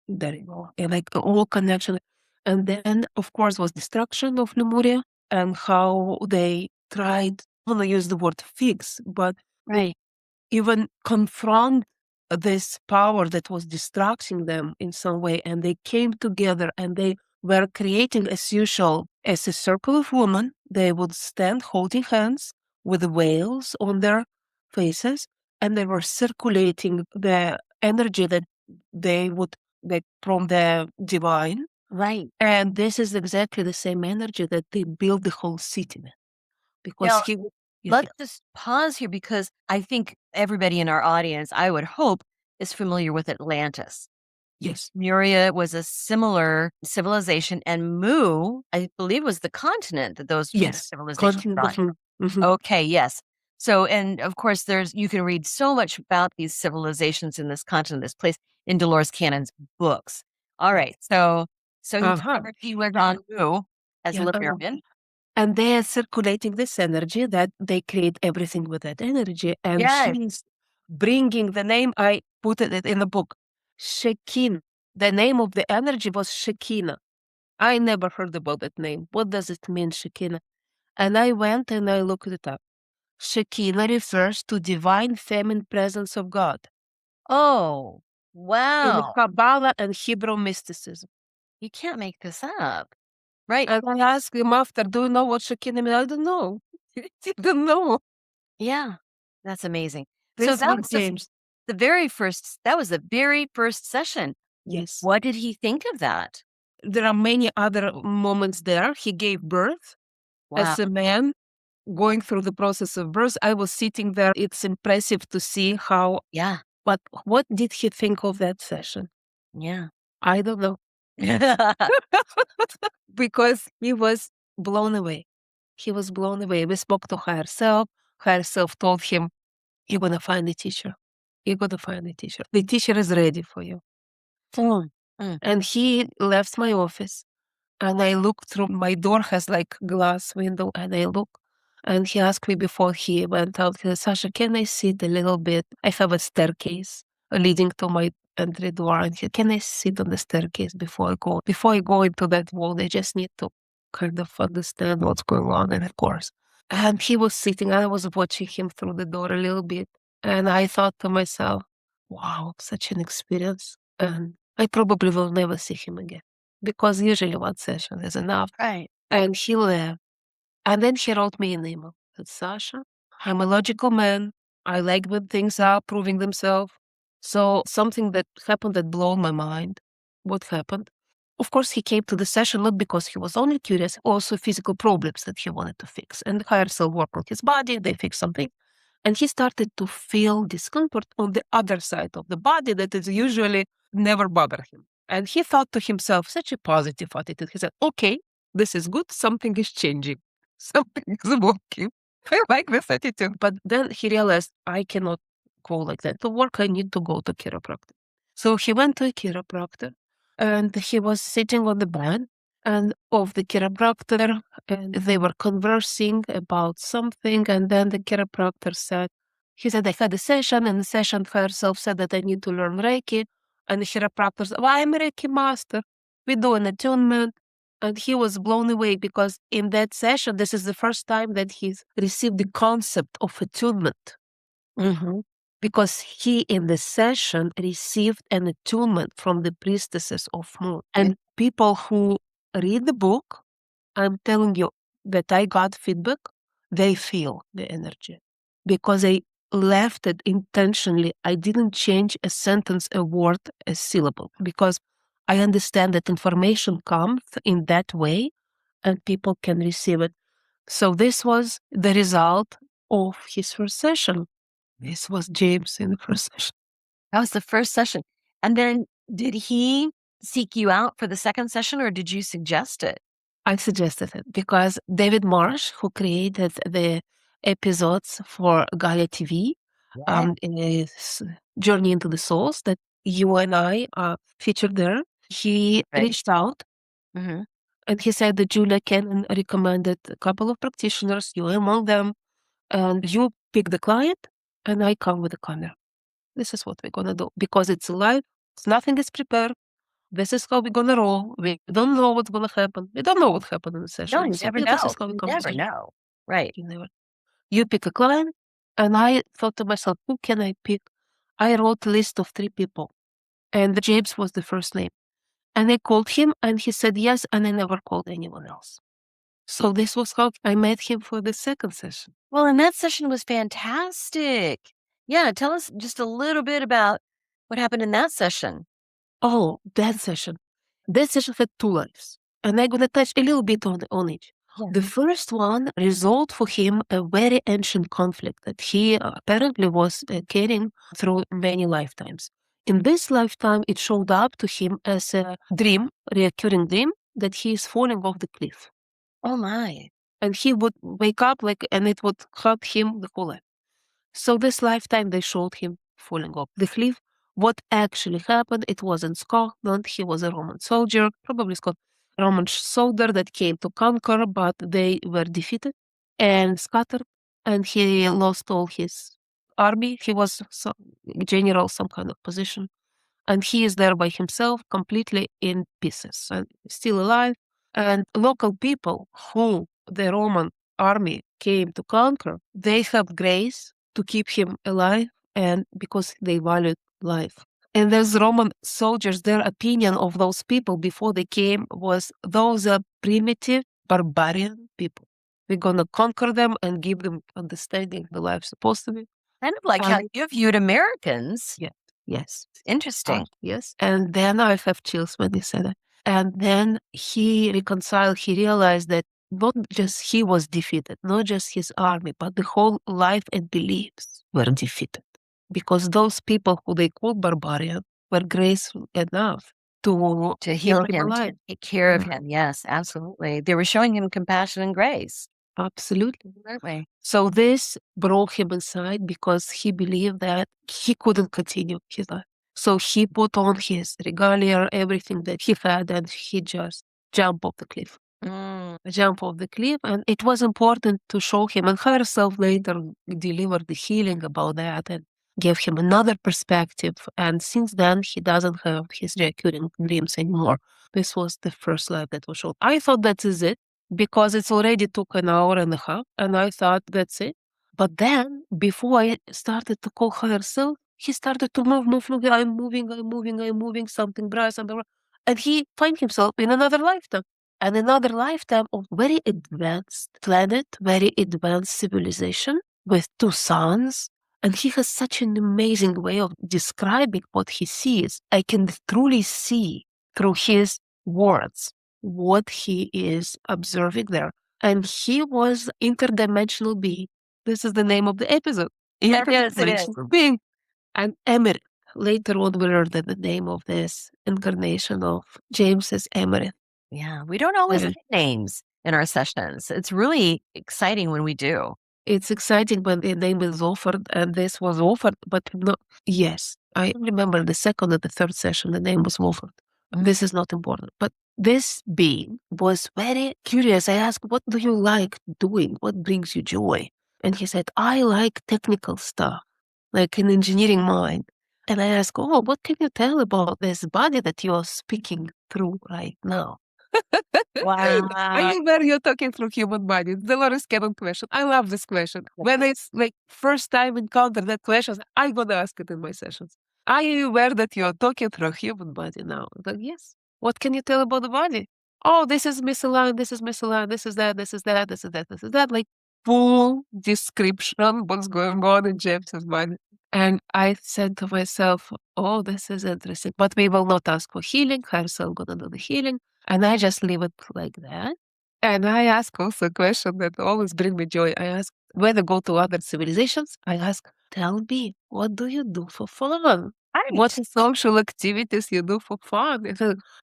Speaker 3: There you go. And like all connection. And then, of course, was destruction of Lemuria and how they tried, I don't want to use the word fix, but
Speaker 1: Right.
Speaker 3: even confront this power that was distracting them in some way. And they came together and they were creating, as usual, as a circle of women. They would stand holding hands with veils on their faces, and they were circulating the energy that they would get from the divine.
Speaker 1: Right.
Speaker 3: And this is exactly the same energy that they built the whole city with. Because
Speaker 1: Now,
Speaker 3: he would.
Speaker 1: let's just pause here because I think everybody in our audience, I would hope, is familiar with Atlantis.
Speaker 3: Yes.
Speaker 1: Muria was a similar civilization, and Mu, I believe, was the continent that those
Speaker 3: Yes.
Speaker 1: civilizations were on.
Speaker 3: Mhm.
Speaker 1: Okay, yes. So, and of course, you can read so much about these civilizations in this continent, this place, in Dolores Cannon's books. All right, so he was on Mu as a Lemurian.
Speaker 3: And they are circulating this energy that they create everything with that energy. And
Speaker 1: Yes.
Speaker 3: he's bringing the name, I put it in the book, Shekin. The name of the energy was Shekinah. I never heard about that name. What does it mean, Shekinah? And I went and I looked it up. Shekinah refers to divine feminine presence of God
Speaker 1: Oh,
Speaker 3: in
Speaker 1: wow.
Speaker 3: Kabbalah and Hebrew mysticism.
Speaker 1: You can't make this up. Right.
Speaker 3: And I asked him after, do you know what Shekinah means? I don't know. He didn't know.
Speaker 1: Yeah. That's amazing. So
Speaker 3: This
Speaker 1: that
Speaker 3: was
Speaker 1: was
Speaker 3: James.
Speaker 1: the very first session.
Speaker 3: Yes.
Speaker 1: What did he think of that?
Speaker 3: There are many other moments there. He gave birth
Speaker 1: Wow.
Speaker 3: as a man going through the process of birth. I was sitting there. It's impressive to see how,
Speaker 1: Yeah.
Speaker 3: but what did he think of that session?
Speaker 1: Yeah.
Speaker 3: I don't know. because he was blown away. He was blown away. We spoke to higher self. Higher self told him, "You're gonna find a teacher. You're gonna find a teacher. The teacher is ready for you."
Speaker 1: Mm, mm.
Speaker 3: And he left my office. And I looked through, my door has like glass window, and I look, and he asked me before he went out, he said, "Sasha, can I sit a little bit? I have a staircase leading to my entry door. And he, can I sit on the staircase before I go? Before I go into that wall, I just need to kind of understand what's going on." And of course. And he was sitting, and I was watching him through the door a little bit. And I thought to myself, wow, such an experience. And I probably will never see him again, because usually one session is enough.
Speaker 1: Right.
Speaker 3: And he left. And then he wrote me an email. Said, "Sasha, I'm a logical man. I like when things are proving themselves. So something that happened that blew my mind." What happened? Of course, he came to the session not because he was only curious, also physical problems that he wanted to fix. And the higher self worked on his body, they fixed something. And he started to feel discomfort on the other side of the body that is usually never bother him. And he thought to himself, such a positive attitude. He said, "Okay, this is good. Something is changing. Something is working. I like this attitude." But then he realized, I cannot go like that. To work, I need to go to chiropractor. So he went to a chiropractor, and he was sitting on the bed and of the chiropractor, and they were conversing about something. And then the chiropractor said, he said, "I had a session, and the session herself said that I need to learn Reiki." And the chiropractor said, "Well, I'm a Reiki master. We do an attunement." And he was blown away, because in that session, this is the first time that he's received the concept of attunement.
Speaker 1: Mm-hmm.
Speaker 3: Because he, in the session, received an attunement from the priestesses of moon. And people who read the book, I'm telling you that I got feedback, they feel the energy. Because I left it intentionally. I didn't change a sentence, a word, a syllable, because I understand that information comes in that way and people can receive it. So this was the result of his first session. This was James in the first session.
Speaker 1: That was the first session. And then did he seek you out for the second session, or did you suggest it?
Speaker 3: I suggested it because David Marsh, who created the episodes for Gaia TV, in his Journey into the Souls, that you and I are featured there, he
Speaker 1: Right.
Speaker 3: reached out.
Speaker 1: Mm-hmm.
Speaker 3: And he said that Julia Cannon recommended a couple of practitioners, you among them, and you pick the client, and I come with the camera. This is what we're gonna do, because it's live, nothing is prepared. This is how we're gonna roll. We don't know what's gonna happen. We don't know what happened in the session.
Speaker 1: No, you
Speaker 3: So
Speaker 1: never
Speaker 3: yeah, this
Speaker 1: know.
Speaker 3: is how we
Speaker 1: You
Speaker 3: come.
Speaker 1: never know. Right.
Speaker 3: You never. You pick a client, and I thought to myself, who can I pick? I wrote a list of 3 people, and James was the first name. And I called him, and he said yes, and I never called anyone else. So this was how I met him for the second session.
Speaker 1: Well, and that session was fantastic. Yeah, tell us just a little bit about what happened in that session.
Speaker 3: Oh, that session. That session had 2 lives. And I'm gonna touch a little bit on each.
Speaker 1: Yeah.
Speaker 3: The first one resolved for him a very ancient conflict that he apparently was carrying through many lifetimes. In this lifetime, it showed up to him as a dream, recurring dream, that he is falling off the cliff.
Speaker 1: Oh my.
Speaker 3: And he would wake up and it would haunt him the whole life. So this lifetime, they showed him falling off the cliff. What actually happened, it was in Scotland. He was a Roman soldier, probably Roman soldier that came to conquer, but they were defeated and scattered, and he lost all his army. He was some general, some kind of position, and he is there by himself, completely in pieces, and still alive. And local people who the Roman army came to conquer, they have grace to keep him alive, and because they valued life. And those Roman soldiers, their opinion of those people before they came was, those are primitive, barbarian people. We're going to conquer them and give them understanding the life supposed to be.
Speaker 1: Kind of like how you viewed Americans.
Speaker 3: Yeah. Yes.
Speaker 1: Interesting.
Speaker 3: Yes. And then I have chills when he said it. And then he reconciled, he realized that not just he was defeated, not just his army, but the whole life and beliefs were defeated. Because those people who they called barbarian were graceful enough to
Speaker 1: heal
Speaker 3: keep
Speaker 1: him, to
Speaker 3: alive.
Speaker 1: take care of him. Yes, absolutely. They were showing him compassion and grace,
Speaker 3: Absolutely.
Speaker 1: weren't we?
Speaker 3: So this broke him inside because he believed that he couldn't continue his life. So he put on his regalia, everything that he had, and he just jumped off the cliff.
Speaker 1: Mm.
Speaker 3: Jump off the cliff, and it was important to show him, and her herself later delivered the healing about that and gave him another perspective. And since then, he doesn't have his recurring dreams anymore. This was the first life that was shown. I thought that is it because it's already took an hour and a half, and I thought that's it. But then, before I started to call higher self, he started to move. I'm moving, something bright, something bright. And he find himself in another lifetime. And another lifetime of very advanced planet, very advanced civilization with two suns. And he has such an amazing way of describing what he sees. I can truly see through his words what he is observing there. And he was interdimensional being. This is the name of the episode.
Speaker 1: Yes, it is.
Speaker 3: Interdimensional being. And Emerith. Later on, we learned that the name of this incarnation of James is Emerith.
Speaker 1: Yeah, we don't always get names in our sessions. It's really exciting when we do.
Speaker 3: It's exciting when the name is offered, and this was offered, but no. Yes, I remember the second and the third session, the name was offered. This is not important. But this being was very curious. I asked, what do you like doing? What brings you joy? And he said, I like technical stuff, like an engineering mind. And I asked, oh, what can you tell about this body that you're speaking through right now?
Speaker 1: Wow.
Speaker 3: I know where you're talking through human body. Dolores Cannon question. I love this question. When it's like first time encounter that question, I'm gonna ask it in my sessions. Are you aware that you're talking through a human body now? Like, yes. What can you tell about the body? Oh, this is misaligned, this is misaligned, this is that, this is that, this is that, this is that. Like full description what's going on in James's body. And I said to myself, oh, this is interesting. But we will not ask for healing. Herself gonna do the healing. And I just leave it like that. And I ask also a question that always bring me joy. I ask, when I go to other civilizations, I ask, tell me, what do you do for fun? What social activities you do for fun?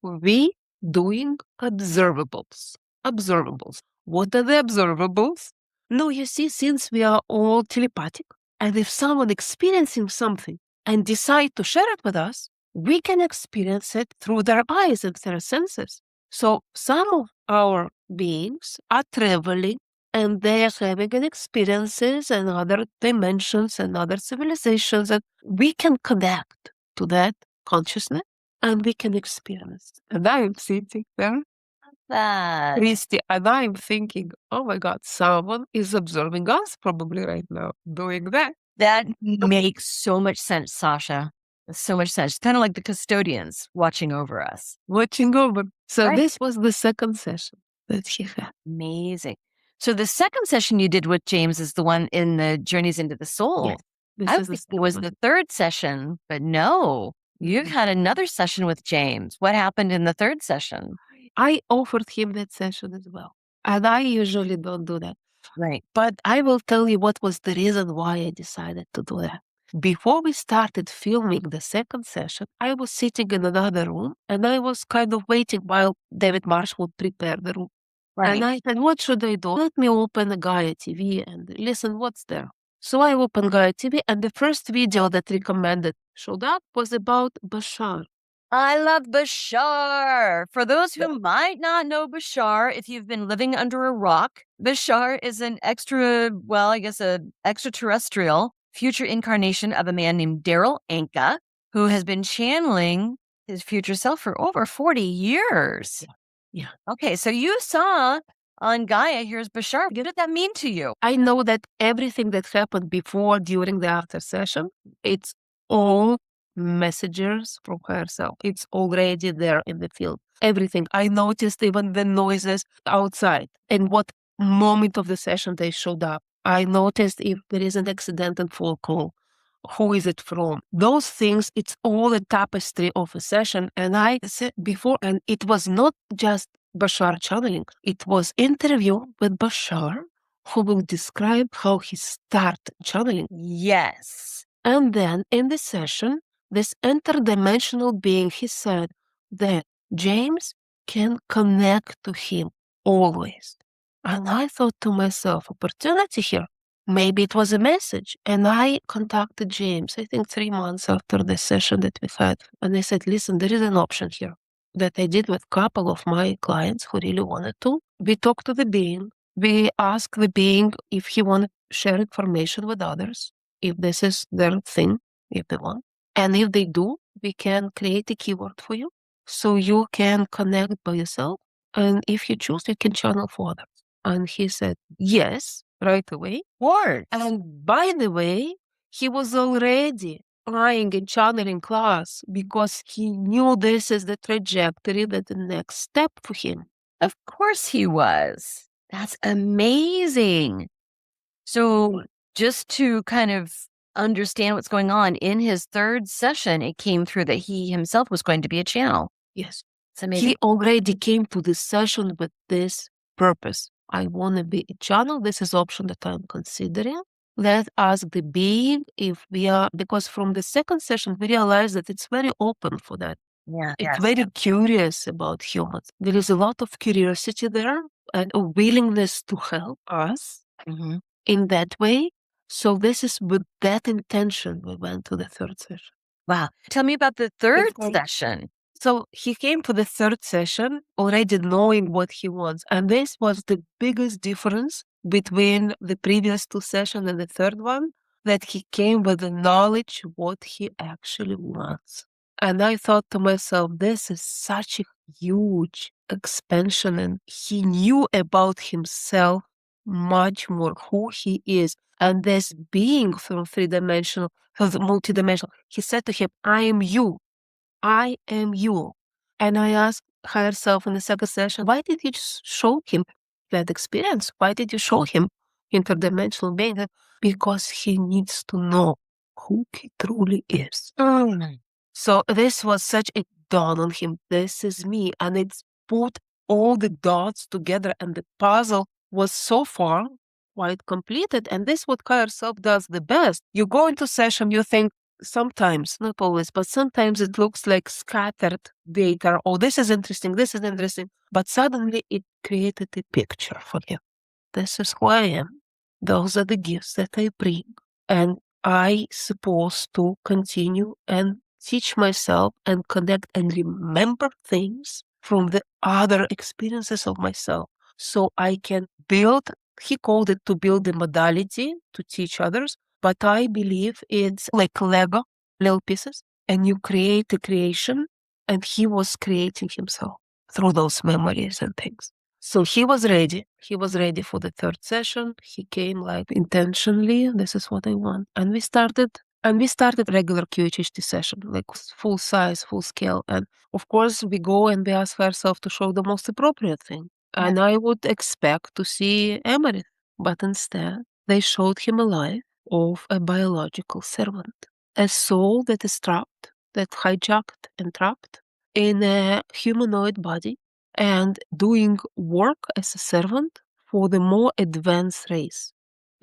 Speaker 3: We doing observables. Observables. What are the observables? No, you see, since we are all telepathic, and if someone experiencing something and decide to share it with us, we can experience it through their eyes and their senses. So some of our beings are traveling and they are having an experiences and other dimensions and other civilizations, and we can connect to that consciousness and we can experience. And I'm sitting there,
Speaker 1: That
Speaker 3: Christy, and I'm thinking, oh my God, someone is observing us probably right now doing that.
Speaker 1: makes so much sense, Sasha. So much sense. It's kind of like the custodians watching over us.
Speaker 3: Watching over. So
Speaker 1: Right.
Speaker 3: this was the second session that he had.
Speaker 1: Amazing. So the second session you did with James is the one in the Journeys into the Soul.
Speaker 3: Yes, this
Speaker 1: I
Speaker 3: is
Speaker 1: was
Speaker 3: the
Speaker 1: thinking it was
Speaker 3: second
Speaker 1: the third session, but no, you had another session with James. What happened in the third session?
Speaker 3: I offered him that session as well. And I usually don't do that.
Speaker 1: Right.
Speaker 3: But I will tell you what was the reason why I decided to do that. Before we started filming the second session, I was sitting in another room and I was kind of waiting while David Marsh would prepare the room.
Speaker 1: Right.
Speaker 3: And I said, what should I do? Let me open a Gaia TV and listen what's there. So I opened Gaia TV and the first video that recommended showed up was about Bashar.
Speaker 1: I love Bashar. For those who might not know Bashar, if you've been living under a rock, Bashar is an extraterrestrial future incarnation of a man named Daryl Anka, who has been channeling his future self for over 40 years.
Speaker 3: Yeah.
Speaker 1: Okay, so you saw on Gaia, here's Bashar. What did that mean to you?
Speaker 3: I know that everything that happened before, during the after session, it's all messages from herself. It's already there in the field. Everything. I noticed even the noises outside and what moment of the session they showed up. I noticed if there is an accidental phone call. Who is it from? Those things, it's all a tapestry of a session. And I said before, and it was not just Bashar channeling. It was interview with Bashar who will describe how he started channeling.
Speaker 1: Yes.
Speaker 3: And then in the session, this interdimensional being, he said, that James can connect to him always. And I thought to myself, opportunity here. Maybe it was a message. And I contacted James, I think 3 months after the session that we had. And I said, listen, there is an option here that I did with a couple of my clients who really wanted to. We talked to the being. We asked the being if he wanted to share information with others, if this is their thing, if they want. And if they do, we can create a keyword for you so you can connect by yourself. And if you choose, you can channel for others. And he said, yes, right away.
Speaker 1: Word.
Speaker 3: And by the way, he was already trying a channeling class because he knew this is the trajectory, that the next step for him.
Speaker 1: Of course he was. That's amazing. So just to kind of understand what's going on, in his third session, it came through that he himself was going to be a channel.
Speaker 3: Yes.
Speaker 1: It's amazing.
Speaker 3: He already came to this session with this purpose. I want to be a channel. This is option that I'm considering. Let's ask the being if we are, because from the second session, we realized that it's very open for that.
Speaker 1: Yeah.
Speaker 3: It's very curious about humans. There is a lot of curiosity there and a willingness to help us in that way. So this is with that intention we went to the third session.
Speaker 1: Wow. Tell me about the third
Speaker 3: Okay.
Speaker 1: session.
Speaker 3: So he came for the third session already knowing what he wants. And this was the biggest difference between the previous 2 sessions and the third one, that he came with the knowledge what he actually wants. And I thought to myself, this is such a huge expansion. And he knew about himself much more, who he is. And this being from multidimensional, he said to him, I am you. I am you. And I asked higher self in the second session, why did you show him that experience? Why did you show him interdimensional being? Because he needs to know who he truly is. So this was such a dawn on him. This is me. And it's put all the dots together, and the puzzle was so far quite completed. And this is what higher self does the best. You go into session, you think, sometimes, not always, but sometimes it looks like scattered data. Oh, this is interesting. But suddenly it created a picture for you. This is who I am. Those are the gifts that I bring. And I supposed to continue and teach myself and connect and remember things from the other experiences of myself. So I can build, he called it to build the modality to teach others. But I believe it's like Lego, little pieces, and you create a creation, and he was creating himself through those memories and things. So he was ready. He was ready for the third session. He came like intentionally, this is what I want. And we started regular QHHT session, like full size, full scale. And of course we go and we ask ourselves to show the most appropriate thing. And I would expect to see Emery, but instead they showed him a life of a biological servant, a soul that is trapped, that hijacked and trapped in a humanoid body and doing work as a servant for the more advanced race.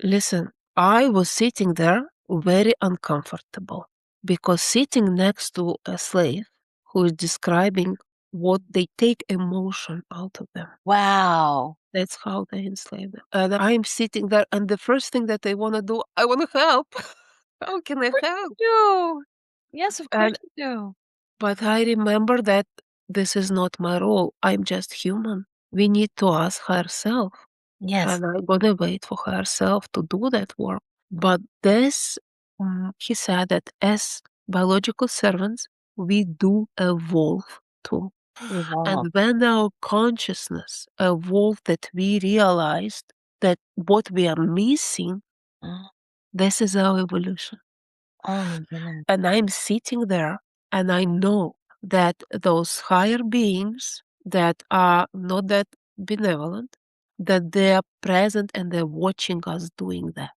Speaker 3: Listen, I was sitting there very uncomfortable because sitting next to a slave who is describing what they take emotion out of them.
Speaker 1: Wow.
Speaker 3: That's how they enslave them. And I'm sitting there, and the first thing that I want to do, I want to help. How can I help?
Speaker 1: No. Yes, of course
Speaker 3: And
Speaker 1: you do.
Speaker 3: but I remember that this is not my role. I'm just human. We need to ask herself.
Speaker 1: Yes.
Speaker 3: And I'm gonna wait for herself to do that work. But this, he said that as biological servants, we do evolve too.
Speaker 1: Wow.
Speaker 3: And when our consciousness evolved, that we realized that what we are missing, this is our evolution.
Speaker 1: Oh my goodness.
Speaker 3: And I'm sitting there and I know that those higher beings that are not that benevolent, that they are present and they're watching us doing that.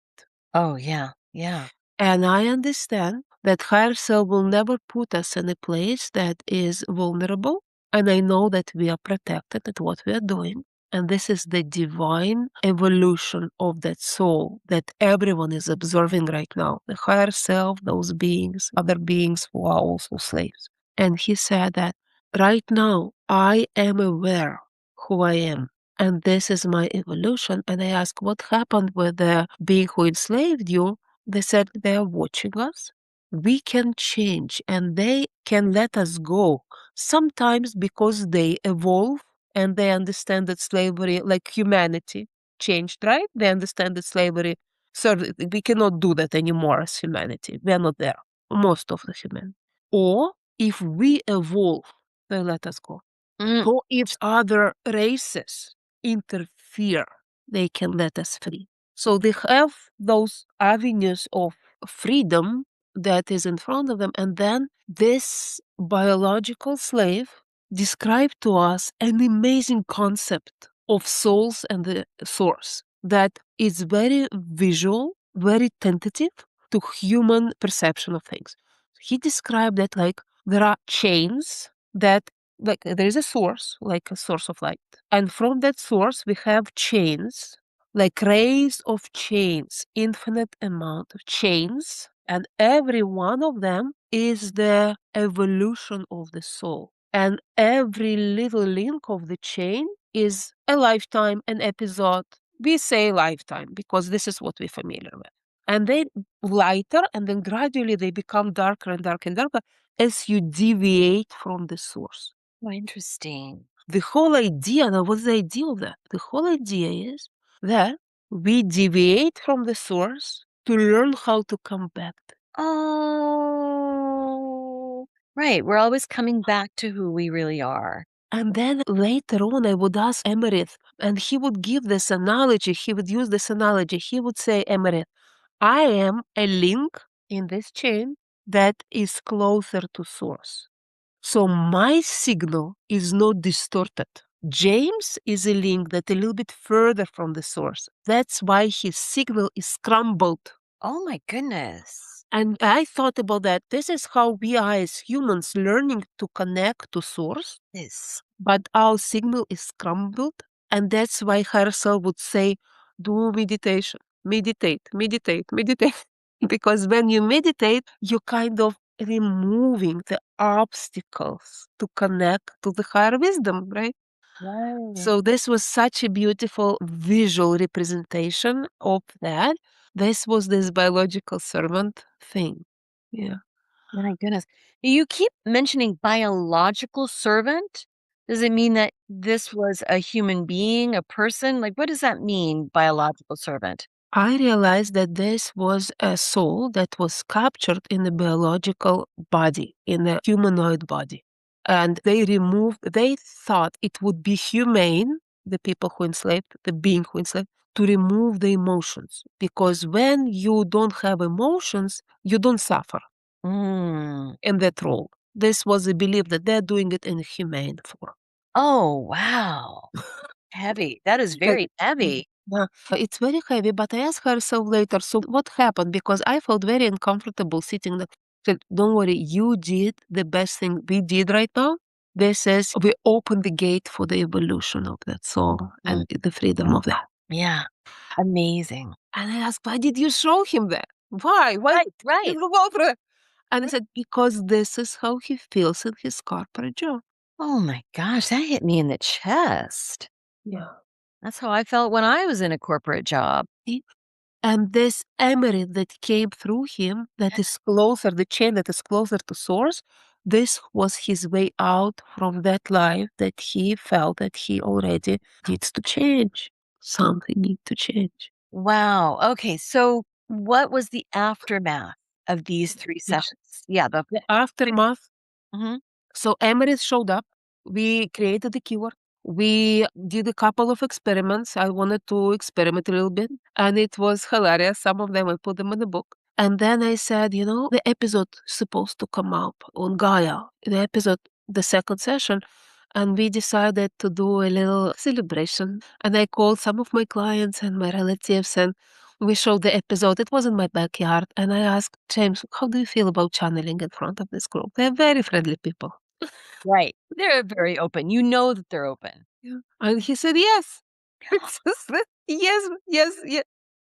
Speaker 1: Oh yeah. Yeah.
Speaker 3: And I understand that higher self will never put us in a place that is vulnerable. And I know that we are protected at what we are doing. And this is the divine evolution of that soul that everyone is observing right now. The higher self, those beings, other beings who are also slaves. And he said that right now I am aware who I am. And this is my evolution. And I ask, what happened with the being who enslaved you? They said they are watching us. We can change and they can let us go. Sometimes because they evolve and they understand that slavery, like humanity, changed, right? They understand that slavery, so we cannot do that anymore as humanity. We are not there, most of the humanity. Or if we evolve, they let us go.
Speaker 1: Mm.
Speaker 3: So if other races interfere, they can let us free. So they have those avenues of freedom that is in front of them. And then this biological slave described to us an amazing concept of souls and the source that is very visual, very tentative to human perception of things. He described that like there are chains that like there is a source, like a source of light. And from that source, we have chains, like rays of chains, infinite amount of chains. And every one of them is the evolution of the soul. And every little link of the chain is a lifetime, an episode. We say lifetime because this is what we're familiar with. And then lighter, and then gradually they become darker and darker and darker as you deviate from the source.
Speaker 1: Oh, interesting.
Speaker 3: The whole idea, now what's the idea of that? The whole idea is that we deviate from the source to learn how to come back.
Speaker 1: Oh, right. We're always coming back to who we really are.
Speaker 3: And then later on, I would ask Emerith, and he would give this analogy. He would use this analogy. He would say, Emerith, I am a link in this chain that is closer to source. So my signal is not distorted. James is a link that a little bit further from the source. That's why his signal is scrambled.
Speaker 1: Oh my goodness.
Speaker 3: And I thought about that. This is how we are as humans learning to connect to source,
Speaker 1: Yes.
Speaker 3: but our signal is scrambled. And that's why higher self would say, do meditation, meditate, meditate, meditate. Because when you meditate, you kind of removing the obstacles to connect to the higher wisdom, right?
Speaker 1: Right.
Speaker 3: So this was such a beautiful visual representation of that. This was this biological servant thing. Yeah.
Speaker 1: My goodness. You keep mentioning biological servant. Does it mean that this was a human being, a person? Like, what does that mean, biological servant?
Speaker 3: I realized that this was a soul that was captured in a biological body, in a humanoid body. And they thought it would be humane, the people who enslaved, the being who enslaved, to remove the emotions. Because when you don't have emotions, you don't suffer
Speaker 1: Mm.
Speaker 3: in that role. This was a belief that they're doing it in a humane form.
Speaker 1: Oh, wow. Heavy. That is
Speaker 3: And
Speaker 1: very heavy.
Speaker 3: yeah, it's very heavy, but I asked herself later, so what happened? Because I felt very uncomfortable sitting there. She said, don't worry, you did the best thing we did right now. This is, we opened the gate for the evolution of that soul
Speaker 1: Mm.
Speaker 3: and the freedom of that.
Speaker 1: Yeah. Amazing.
Speaker 3: And I asked, why did you show him that? Why? Why
Speaker 1: Right,
Speaker 3: did
Speaker 1: right.
Speaker 3: you go through it? And I said, because this is how he feels in his corporate job.
Speaker 1: Oh my gosh, that hit me in the chest.
Speaker 3: Yeah.
Speaker 1: That's how I felt when I was in a corporate job.
Speaker 3: And this emerit that came through him, that is closer, the chain that is closer to source, this was his way out from that life that he felt that he already needs to change. Something needs to change.
Speaker 1: Wow. Okay. So, what was the aftermath of these 3
Speaker 3: Yeah.
Speaker 1: sessions? Yeah.
Speaker 3: The aftermath.
Speaker 1: Mhm.
Speaker 3: So Emerit showed up. We created the cure. We did a couple of experiments. I wanted to experiment a little bit, and it was hilarious. Some of them I put them in the book. And then I said, the episode supposed to come up on Gaia, the episode, the second session. And we decided to do a little celebration. And I called some of my clients and my relatives, and we showed the episode. It was in my backyard. And I asked James, how do you feel about channeling in front of this group? They're very friendly people.
Speaker 1: Right. They're very open. You know that they're open.
Speaker 3: Yeah. And he said, yes. It's just yes, yes, yes.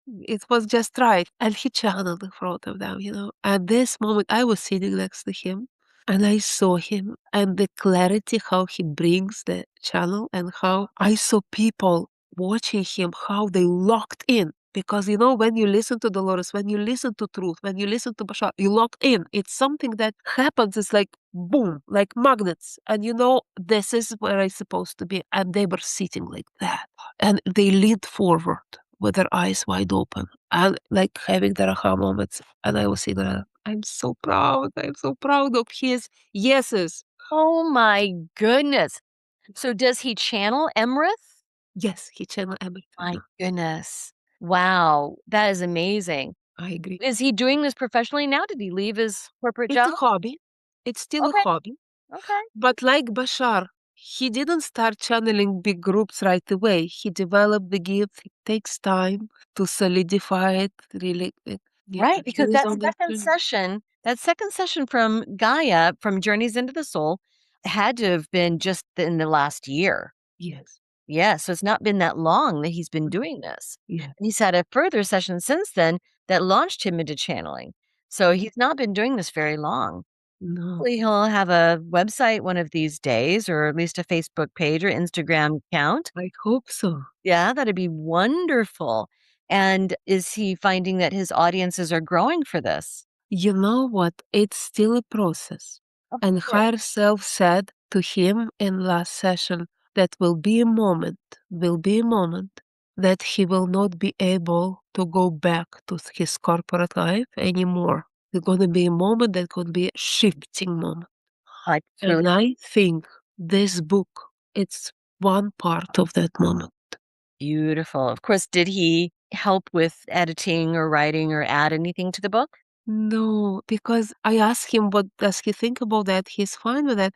Speaker 3: It was just right. And he channeled in front of them. At this moment, I was sitting next to him. And I saw him and the clarity how he brings the channel and how I saw people watching him, how they locked in. Because when you listen to Dolores, when you listen to Truth, when you listen to Bashar, you lock in. It's something that happens. It's like boom, like magnets. And this is where I'm supposed to be. And they were sitting like that. And they leaned forward with their eyes wide open and like having their aha moments. And I was saying, I'm so proud. I'm so proud of his yeses.
Speaker 1: Oh my goodness. So does he channel Emrith?
Speaker 3: Yes, he channeled everything.
Speaker 1: My goodness. Wow. That is amazing.
Speaker 3: I agree.
Speaker 1: Is he doing this professionally now? Did he leave his corporate
Speaker 3: It's
Speaker 1: job?
Speaker 3: a hobby. It's still a
Speaker 1: Okay.
Speaker 3: hobby.
Speaker 1: Okay.
Speaker 3: But like Bashar, he didn't start channeling big groups right away. He developed the gift. It takes time to solidify it, really.
Speaker 1: Right. Because
Speaker 3: He is on the journey.
Speaker 1: that second session from Gaia, from Journeys into the Soul, had to have been just in the last year.
Speaker 3: Yes.
Speaker 1: Yeah. So it's not been that long that he's been doing this.
Speaker 3: Yeah.
Speaker 1: And he's had a further session since then that launched him into channeling. So he's not been doing this very long.
Speaker 3: No.
Speaker 1: Hopefully he'll have a website one of these days, or at least a Facebook page or Instagram account.
Speaker 3: I hope so.
Speaker 1: Yeah, that'd be wonderful. And is he finding that his audiences are growing for this?
Speaker 3: You know what? It's still a process.
Speaker 1: Of
Speaker 3: And
Speaker 1: course.
Speaker 3: higher self said to him in last session that will be a moment that he will not be able to go back to his corporate life anymore. There's going to be a moment that could be a shifting moment.
Speaker 1: It's really
Speaker 3: And I think this book, it's one part of that moment.
Speaker 1: beautiful. Of course, did he help with editing or writing or add anything to the book?
Speaker 3: No, because I asked him what does he think about that. He's fine with that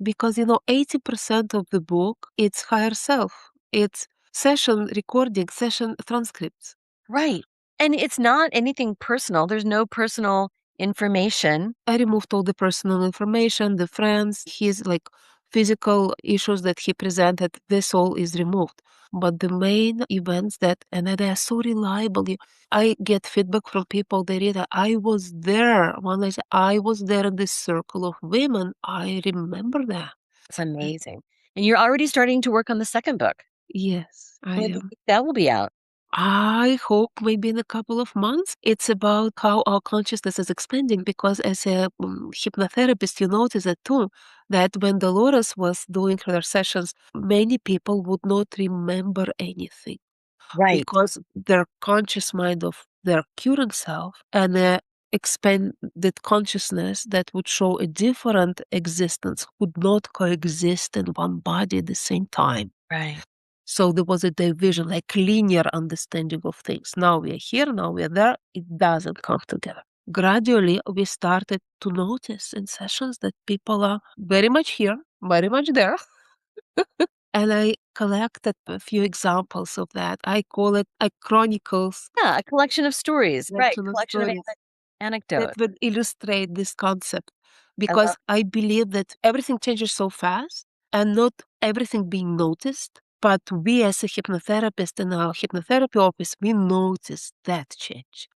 Speaker 3: because 80% of the book it's higher self. It's session recording, session transcripts.
Speaker 1: Right. And it's not anything personal. There's no personal information.
Speaker 3: I removed all the personal information, the friends, his like physical issues that he presented. This all is removed. But the main events and they are so reliable. I get feedback from people. They read that I was there. One I said, I was there in this circle of women. I remember that.
Speaker 1: It's amazing. And you're already starting to work on the second book.
Speaker 3: Yes, I
Speaker 1: When do you
Speaker 3: am.
Speaker 1: think that will be out?
Speaker 3: I hope maybe in a couple of months. It's about how our consciousness is expanding because as a hypnotherapist, you notice that too, that when Dolores was doing her sessions, many people would not remember anything
Speaker 1: Right.
Speaker 3: because their conscious mind of their current self and the expanded consciousness that would show a different existence would not coexist in one body at the same time.
Speaker 1: Right.
Speaker 3: So there was a division, like linear understanding of things. Now we are here, now we are there. It doesn't come together. Gradually, we started to notice in sessions that people are very much here, very much there. And I collected a few examples of that. I call it a chronicles,
Speaker 1: Yeah, a collection of stories. Right.
Speaker 3: collection of
Speaker 1: Collection of
Speaker 3: stories
Speaker 1: anecdotes.
Speaker 3: that would illustrate this concept.
Speaker 1: I love
Speaker 3: Because I believe that everything changes so fast and not everything being noticed. But we as a hypnotherapist in our hypnotherapy office, we notice that change,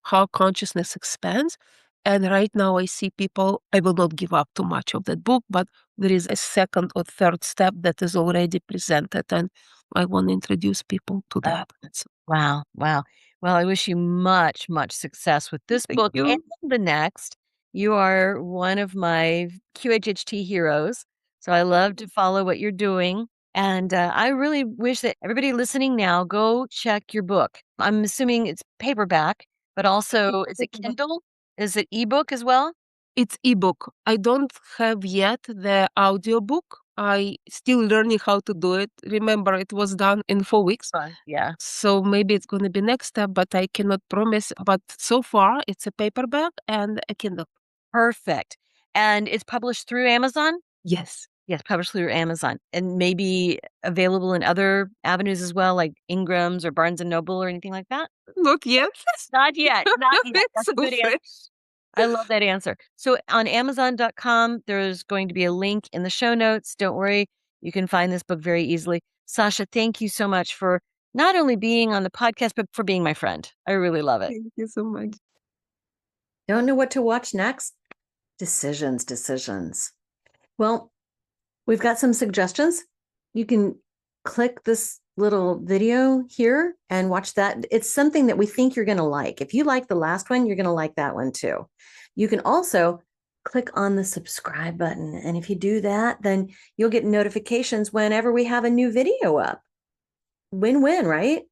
Speaker 3: how consciousness expands. And right now I see people, I will not give up too much of that book, but there is a second or third step that is already presented. And I want to introduce people to that.
Speaker 1: Wow. Wow. Well, I wish you much, much success with this
Speaker 3: Thank
Speaker 1: book and
Speaker 3: you.
Speaker 1: the next. You are one of my QHHT heroes. So I love to follow what you're doing. And I really wish that everybody listening now go check your book. I'm assuming it's paperback, but also is it Kindle? Is it ebook as well?
Speaker 3: It's ebook. I don't have yet the audiobook. I still learning how to do it. Remember, it was done in 4 weeks.
Speaker 1: Yeah.
Speaker 3: So maybe it's going to be next step, but I cannot promise. But so far, it's a paperback and a Kindle.
Speaker 1: Perfect. And it's published through Amazon?
Speaker 3: Yes.
Speaker 1: Yes, published through Amazon and maybe available in other avenues as well, like Ingram's or Barnes& and Noble or anything like that?
Speaker 3: Not yet.
Speaker 1: Not yet, not yet.
Speaker 3: It's
Speaker 1: That's a
Speaker 3: so
Speaker 1: good answer.
Speaker 3: fresh.
Speaker 1: I love that answer. So on Amazon.com, there's going to be a link in the show notes. Don't worry, you can find this book very easily. Sasha, thank you so much for not only being on the podcast, but for being my friend. I really love it.
Speaker 3: Thank you so much.
Speaker 1: Don't know what to watch next? Decisions. Well, we've got some suggestions. You can click this little video here and watch that. It's something that we think you're going to like. If you like the last one, you're going to like that one too. You can also click on the subscribe button. And if you do that, then you'll get notifications whenever we have a new video up. Win-win, right?